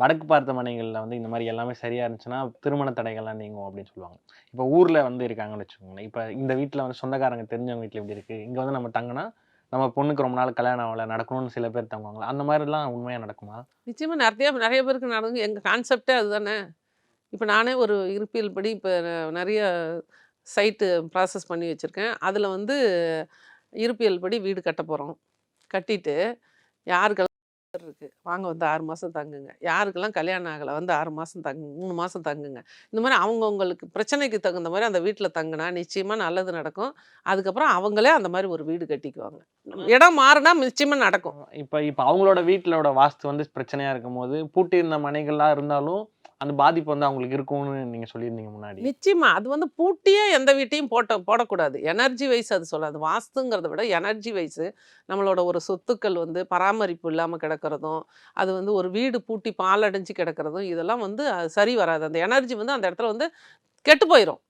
வடக்கு பார்த்த மனைகள்ல வந்து இந்த மாரி எல்லாமே சரியா இருந்துச்சுன்னா, திருமண தடைகள்லாம் நீங்கும் அப்படின்னு சொல்லுவாங்க. இப்ப ஊர்ல வந்து இருக்காங்கன்னு வச்சுக்கோங்களேன். இப்ப இந்த வீட்ல வந்து சொந்தக்காரங்க தெரிஞ்சவங்க வீட்ல இப்படி இருக்கு. இங்க வந்து நம்ம தங்குனா, நம்ம பொண்ணுக்கு ரொம்ப நாள் கல்யாணம் ஆவல, நடக்கணும்னு சில பேர் தங்குவாங்கல்ல. அந்த மாரிலாம் உண்மையா நடக்குமா? நிச்சயமா நெறைய நெறைய பேருக்கு நடக்கும். எங்க கான்செப்ட்டே அதுதானே. இப்ப நானே ஒரு இருப்பியல் படி இப்ப நெறைய சைட்டு ப்ராசஸ் பண்ணி வச்சிருக்கேன். அதுல வந்து இருப்பியல் படி வீடு கட்டப் போறோம். கட்டிட்டு யாருக்கெல்லாம் இருக்கு, வாங்க வந்து 6 மாசம் தங்குங்க. யாருக்கெல்லாம் கல்யாணம் ஆகல, வந்து 6 மாசம் தங்குங்க, 3 மாசம் தங்குங்க. இந்த மாரி அவங்கவங்களுக்கு பிரச்சனைக்கு தகுந்த மாரி அந்த வீட்ல தங்குனா, நிச்சயமா நல்லது நடக்கும். அதுக்கப்புறம் அவங்களே அந்த மாரி ஒரு வீடு கட்டிக்குவாங்க. இடம் மாறுனா நிச்சயமா நடக்கும். இப்ப இப்ப அவங்களோட வீட்லோட வாஸ்து வந்து பிரச்சனையா இருக்கும்போது, பூட்டியிருந்த மனைகளா இருந்தாலும், அந்த பாதிப்பு வந்து அவங்களுக்கு இருக்கும்னு நீங்க சொல்லியிருந்தீங்க முன்னாடி. நிச்சயமா. அது வந்து பூட்டியே எந்த வீட்டையும் போடக்கூடாது. எனர்ஜி வைஸ் அது சொல்லாது. வாஸ்துங்கிறத விட எனர்ஜி வைஸு நம்மளோட ஒரு சொத்துக்கள் வந்து பராமரிப்பு இல்லாம கிடக்கிறதும், அது வந்து ஒரு வீடு பூட்டி பாழடைஞ்சு கிடக்கிறதும், இதெல்லாம் வந்து சரி வராது. அந்த எனர்ஜி வந்து அந்த இடத்துல வந்து கெட்டு போயிரும்.